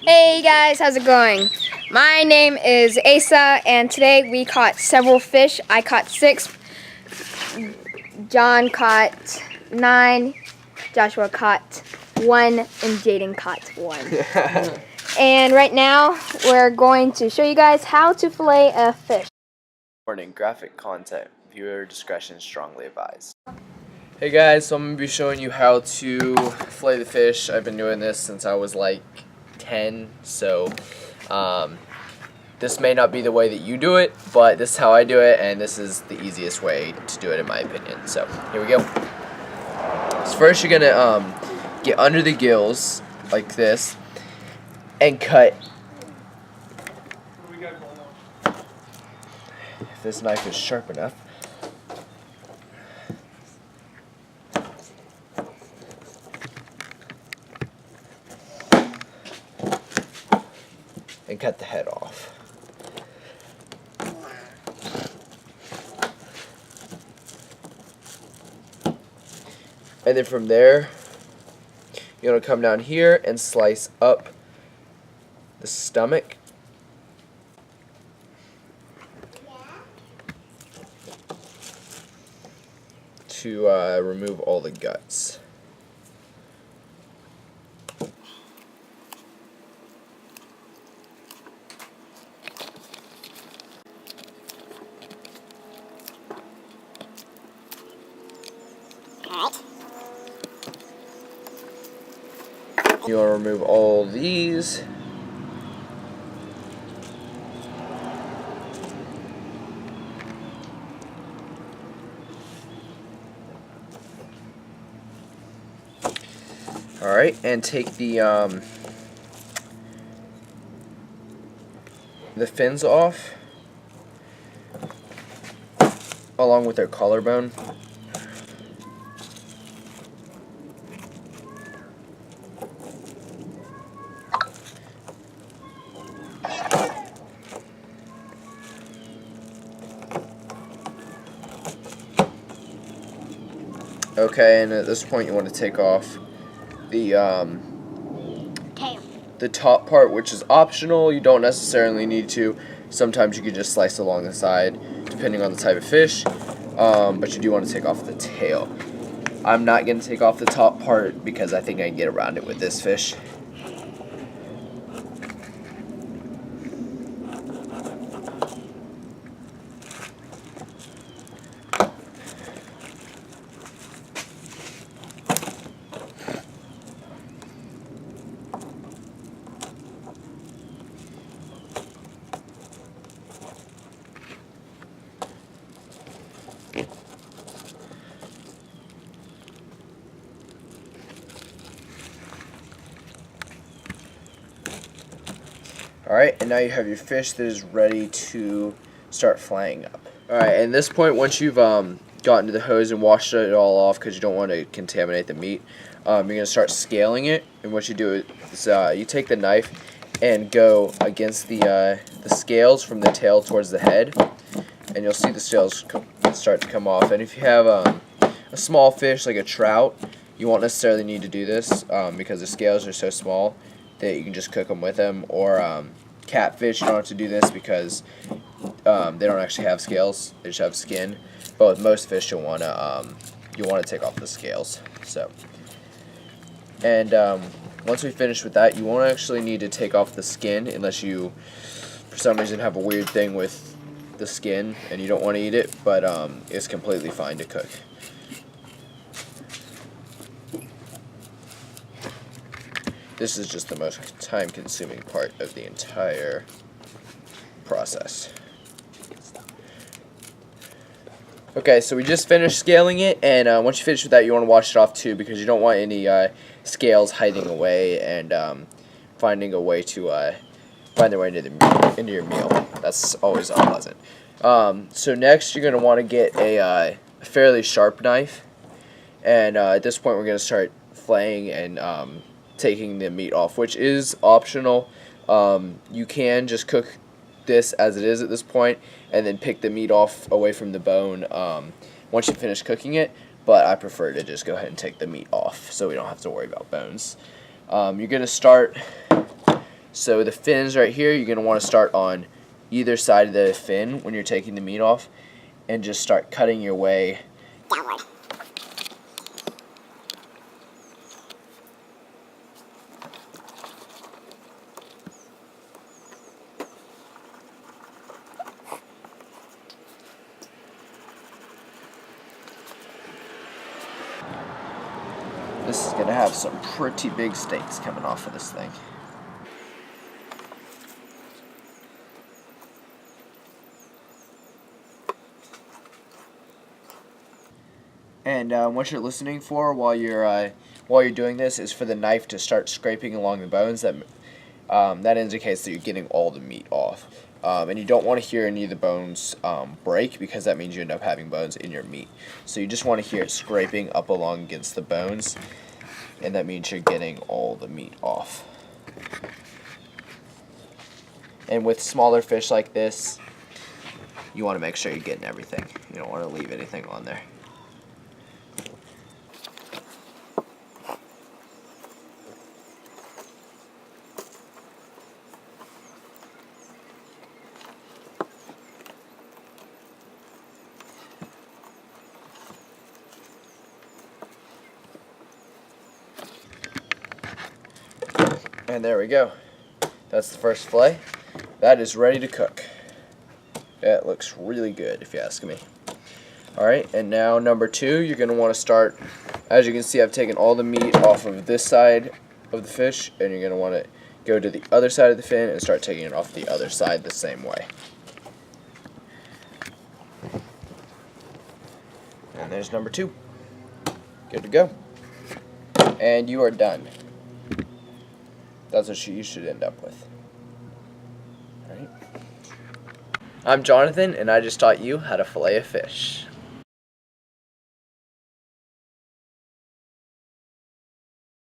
Hey guys, how's it going? My name is Asa, and today we caught several fish. I caught 6, John caught 9, Joshua caught 1, and Jaden caught 1. And right now, we're going to show you guys how to fillet a fish. Warning, graphic content. Viewer discretion is strongly advised. Hey guys, so I'm going to be showing you how to fillet the fish. I've been doing this since I was like 10, so this may not be the way that you do it, but this is how I do it, and this is the easiest way to do it in my opinion. So here we go. So first you're going to get under the gills like this and cut. If this knife is sharp enough. And cut the head off. And then from there, you're going to come down here and slice up the stomach. To remove all the guts. You want to remove all these. Alright, and take the fins off along with their collarbone. Okay, and at this point you want to take off the Tail. The top part, which is optional. You don't necessarily need to. Sometimes you can just slice along the side, depending on the type of fish. But you do want to take off the tail. I'm not going to take off the top part because I think I can get around it with this fish. Alright, and now you have your fish that is ready to start flaying up. Alright, and at this point, once you've gotten to the hose and washed it all off because you don't want to contaminate the meat, you're going to start scaling it. And what you do is you take the knife and go against the scales from the tail towards the head, and you'll see the scales start to come off. And if you have a small fish like a trout, you won't necessarily need to do this because the scales are so small that you can just cook them with them. Or catfish, you don't have to do this because they don't actually have scales; they just have skin. But with most fish, you'll want to take off the scales. So, and once we finish with that, you won't actually need to take off the skin unless you, for some reason, have a weird thing with the skin and you don't want to eat it. But it's completely fine to cook. This is just the most time-consuming part of the entire process. Okay, so we just finished scaling it, and once you finish with that, you want to wash it off too, because you don't want any scales hiding away and finding a way to find their way into your meal. That's always unpleasant. So next, you're going to want to get a fairly sharp knife, and at this point, we're going to start flaying and taking the meat off, which is optional. You can just cook this as it is at this point and then pick the meat off away from the bone once you finish cooking it, but I prefer to just go ahead and take the meat off so we don't have to worry about bones. You're going to start So the fins right here, you're going to want to start on either side of the fin when you're taking the meat off, and just start cutting your way downward. This is going to have some pretty big steaks coming off of this thing. And what you're listening for while you're doing this is for the knife to start scraping along the bones. That indicates that you're getting all the meat off. And you don't want to hear any of the bones break, because that means you end up having bones in your meat. So you just want to hear it scraping up along against the bones, and that means you're getting all the meat off. And with smaller fish like this, you want to make sure you're getting everything. You don't want to leave anything on there. And there we go. That's the first fillet. That is ready to cook. That looks really good, if you ask me. Alright, and now number 2, you're going to want to start, as you can see, I've taken all the meat off of this side of the fish, and you're going to want to go to the other side of the fin and start taking it off the other side the same way. And there's number 2. Good to go. And you are done. That's what you should end up with. All right. I'm Jonathan, and I just taught you how to fillet a fish.